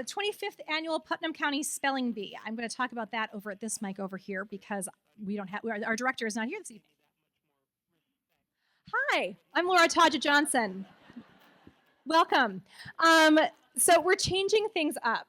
25th annual Putnam County Spelling Bee. I'm going to talk about that over at this mic over here because our director is not here this evening. Hi, I'm Laura Tadja Johnson. Welcome. So we're changing things up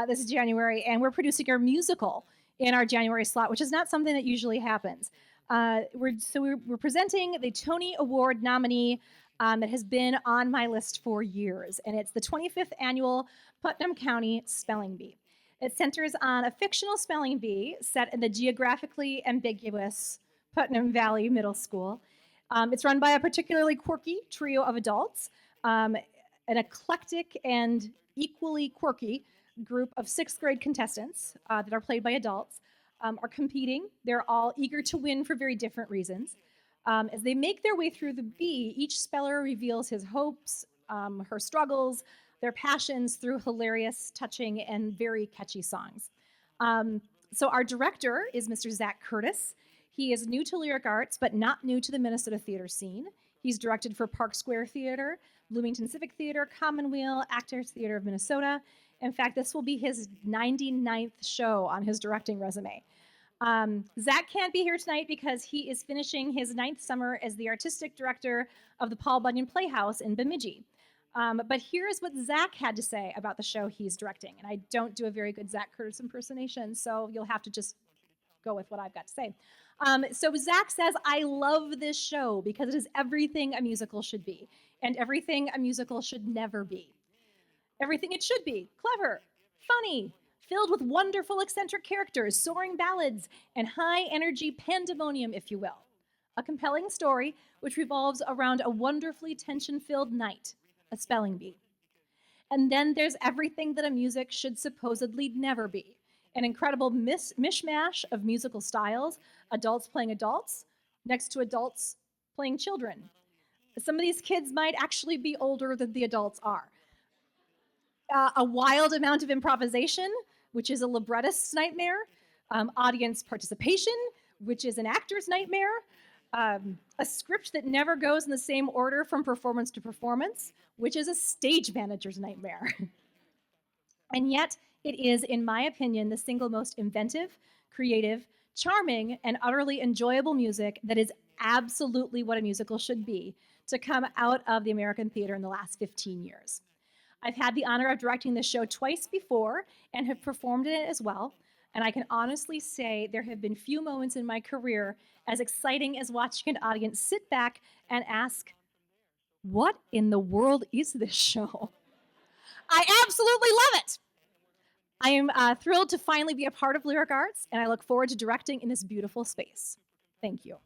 this is January, and we're producing our musical in our January slot, which is not something that usually happens. We're presenting the Tony Award nominee that has been on my list for years, and it's the 25th annual Putnam County Spelling Bee. It centers on a fictional spelling bee set in the geographically ambiguous Putnam Valley Middle School. It's run by a particularly quirky trio of adults, an eclectic and equally quirky group of sixth grade contestants that are played by adults are competing. They're all eager to win for very different reasons. As they make their way through the bee, each speller reveals his hopes, her struggles, their passions through hilarious, touching, and very catchy songs. So our director is Mr. Zach Curtis. He is new to lyric arts, but not new to the Minnesota theater scene. He's directed for Park Square Theater, Bloomington Civic Theater, Commonweal, Actors Theater of Minnesota. In fact, this will be his 99th show on his directing resume. Zach can't be here tonight because he is finishing his 9th summer as the artistic director of the Paul Bunyan Playhouse in Bemidji. But here's what Zach had to say about the show he's directing. And I don't do a very good Zach Curtis impersonation, so you'll have to just go with what I've got to say. So Zach says, I love this show because it is everything a musical should be, and everything a musical should never be. Everything it should be: clever, funny, filled with wonderful eccentric characters, soaring ballads, and high-energy pandemonium, if you will. A compelling story which revolves around a wonderfully tension-filled knight, a spelling bee. And then there's everything that a music should supposedly never be: an incredible mishmash of musical styles, adults playing adults, next to adults playing children. Some of these kids might actually be older than the adults are. A wild amount of improvisation, which is a librettist's nightmare, audience participation, which is an actor's nightmare, a script that never goes in the same order from performance to performance, which is a stage manager's nightmare. And yet, it is, in my opinion, the single most inventive, creative, charming, and utterly enjoyable music that is absolutely what a musical should be to come out of the American theater in the last 15 years. I've had the honor of directing this show twice before and have performed in it as well. And I can honestly say there have been few moments in my career as exciting as watching an audience sit back and ask, what in the world is this show? I absolutely love it. I am thrilled to finally be a part of Lyric Arts, and I look forward to directing in this beautiful space. Thank you.